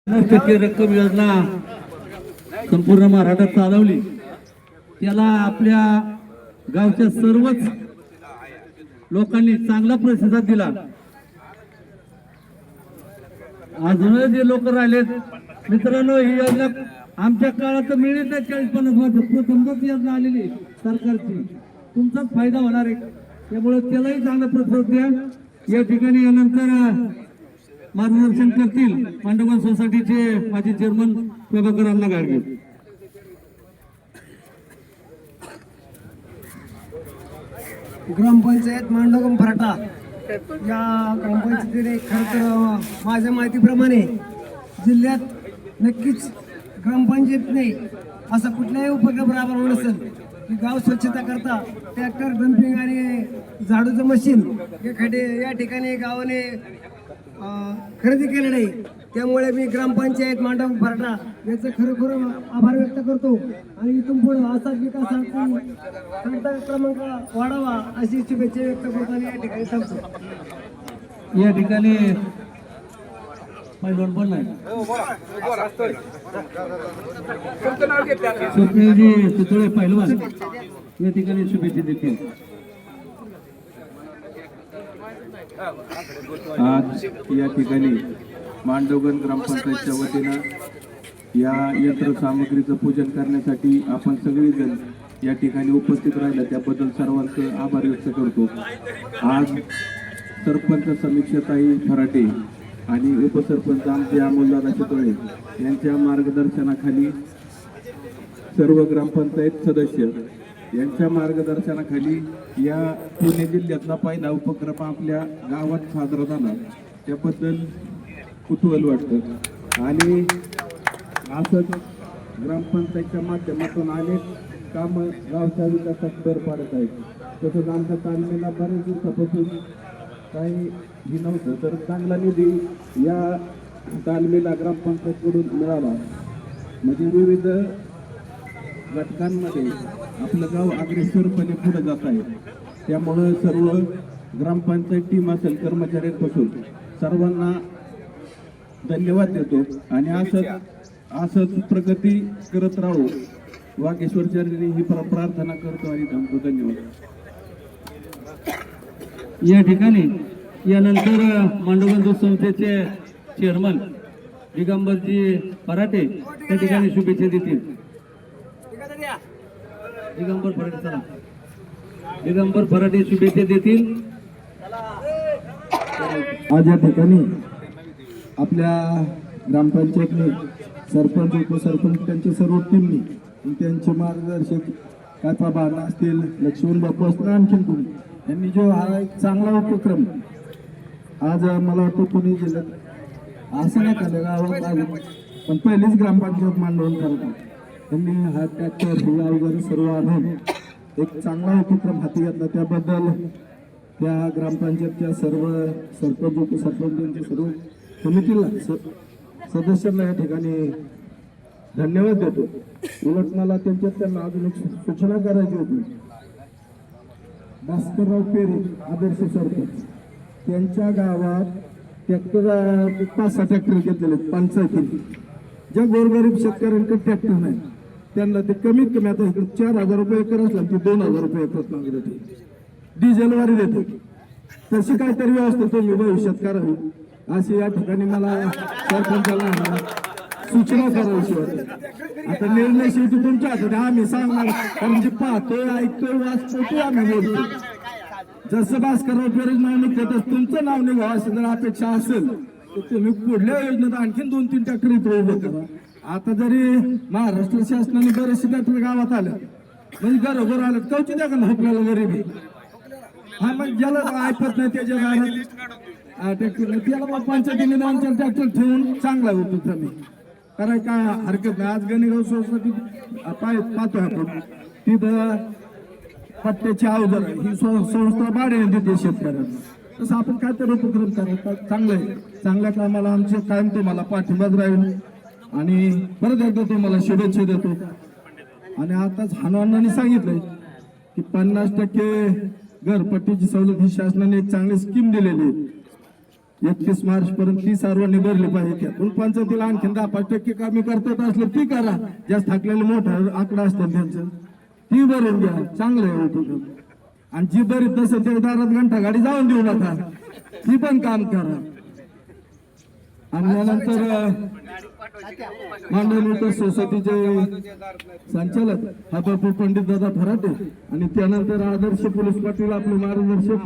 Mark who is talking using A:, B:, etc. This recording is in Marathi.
A: टक्के रक्कम योजना संपूर्ण महाराष्ट्रात चालवली. त्याला आपल्या गावच्या सर्वच लोकांनी चांगला प्रतिसाद दिला. अजून जे लोक राहिलेत मित्रांनो, ही योजना आमच्या काळात मिळत नाही. 40-50 वर्ष प्रथमच योजना आलेली सरकारची, तुमचाच फायदा होणार आहे. त्यामुळे त्यालाही चांगला प्रतिसाद द्या. या ठिकाणी यानंतर मार्गदर्शन करतील मांडवगण सोसायटीचे माजी चेअरमन प्रभाकर अण्णा गाडगे.
B: ग्रामपंचायत मांडवगण फराटा या ग्रामपंचायतीने खरं तर माझ्या माहितीप्रमाणे जिल्ह्यात नक्कीच ग्रामपंचायतीने असा कुठलाही उपक्रम राबवला नसेल की गाव स्वच्छता करता ट्रॅक्टर डम्पिंग आणि झाडूचं मशीन या ठिकाणी गावाने खरेदी केले नाही. त्यामुळे मी ग्रामपंचायत मांडवगण फराटा याचं खरोखर आभार व्यक्त करतो आणि इथून पुढे असा विकासाचा क्रमांक वाढावा अशी शुभेच्छा व्यक्त करताना या ठिकाणी थांबतो.
A: या ठिकाणी पैलवान पण नाही स्वप्नीलजी सुतळे पैलवान या ठिकाणी शुभेच्छा देतील.
C: आज या ठिकाणी मांडवगण ग्रामपंचायतच्या वतीनं या यंत्रसामग्रीचं पूजन करण्यासाठी आपण सगळेजण या ठिकाणी उपस्थित राहिलं त्याबद्दल सर्वांचं आभार व्यक्त करतो. आज सरपंच समीक्षाताई फराटे आणि उपसरपंच आमचे अमोलदादा चितळे यांच्या मार्गदर्शनाखाली सर्व ग्रामपंचायत सदस्य यांच्या मार्गदर्शनाखाली या पुणे जिल्ह्यातला पहिला उपक्रम आपल्या गावात साजरा झाला. त्याबद्दल कुतूहल वाटतं आणि असंच ग्रामपंचायतच्या माध्यमातून अनेक कामं गावच्या विकासात भर पाडत आहेत. तसंच आमच्या तालमीला बरेच दिवसापासून काही ही नव्हतं तर चांगला निधी या तालमीला ग्रामपंचायतकडून मिळाला. म्हणजे विविध घटकांमध्ये आपलं गाव अग्रेसरपणे पुढे जात आहे. त्यामुळं सर्व ग्रामपंचायत टीम असेल कर्मचाऱ्यांपासून सर्वांना धन्यवाद देतो आणि असंच प्रगती करत राहू वागेश्वरचरणी ही प्रार्थना करतो आणि थांबतो. धन्यवाद.
A: या ठिकाणी यानंतर मांडवगण संस्थेचे चेअरमन दिगंबरजी पराटे त्या ठिकाणी शुभेच्छा देतील. दिगंबर फराटे शुभेच्छा देतील.
B: आज या ठिकाणी आपल्या ग्रामपंचायतने सरपंच उपसरपंच त्यांच्या सर्व टीमनी त्यांचे मार्गदर्शक काका बाळा असतील लक्ष्मण बापू असतील आणखीन कोणी यांनी जो हा एक चांगला उपक्रम आज मला वाटतं पुणे जिल्ह्यात असं नाही केलं गावात पण पहिलीच ग्रामपंचायत मांडवून करतात. त्यांनी हा ट्रॅक्टर हे अवघड सर्व आणून एक चांगला उपक्रम हाती घेतला. त्याबद्दल त्या ग्रामपंचायतच्या सर्व सरपंच उपसरपंचांच्या सर्व समितीला सदस्यांना या ठिकाणी धन्यवाद देतो. उलट मला त्यांना अजून एक सूचना करायची होती. भास्करराव पेरे आदर्श सरपंच त्यांच्या गावात ट्रॅक्टर 5-6 ट्रॅक्टर घेतलेले पंचायतीने. ज्या गोरगरीब शेतकऱ्यांकडे ट्रॅक्टर नाही त्यांना ते कमीत कमी आता इकडे 4,000 रुपये एकर असला ते 2,000 रुपये एकरच मागत होते. डिझेलवारी देते. तशी काहीतरी व्यवस्था तुम्ही भविष्यात करावी अशी या ठिकाणी मला सरपंचाला सूचना करायची होती. आता निर्णय शेवटी तुमच्या हातात आम्ही सांगणार कारण जे पाहतोय ऐकतोय वाचतोय ते आम्ही बोलतो. जसं भास्करराव पेरेच नाव निघतं तसं तुमचं नाव निघावं अशी जर अपेक्षा असेल तर तुम्ही पुढल्या योजनेत आणखीन 2-3 ट्रॅक्टर इथं उभं करा. आता जरी महाराष्ट्र शासनाने बरेचसे ट्रॅक्टर गावात आलं म्हणजे घरोघर आलं कवची द्या का आपल्याला गरीबी हा मग ज्याला ऐकत नाही त्याच्या घरात ट्रॅक्टर त्याला मग पंचायतीने 2-4 ट्रॅक्टर ठेवून चांगला होतो तुम्ही कराय काय हरकत नाही. आज गणेगाव सोसायटी पाहतोय आपण तिथं पट्ट्याची अवजार ही संस्था भाड्याने देते शेतकऱ्यांना. तसं आपण काय तर उपक्रम करायचा चांगलं आहे. चांगल्या कामाला आमचे कायम तुम्हाला पाठिंबाच राहील आणि परत एकदा तुम्हाला शुभेच्छा देतो. आणि आताच हनुमानाने सांगितलंय की 50% घरपट्टीची सवलत ही शासनाने एक चांगली स्कीम दिलेली आहे. 31 मार्च पर्यंत ती सर्वांनी भरली पाहिजे. त्यातून पंचायतीला आणखी 10-5% कमी करतात असलं ती करा. जास्त थकलेलं मोठा आकडा असतात त्यांचं ती भरून घ्या, चांगलं आहे होतं. आणि जी भरीत नसेल त्या दारात घंटा गाडी जाऊन देऊ नका, ती पण काम करा. आणि त्यानंतर मांडव सोसायटीचे संचालक हा बापू पंडित दादा फराटे आणि त्यानंतर आदर्श पोलीस पाटील आपले मार्गदर्शक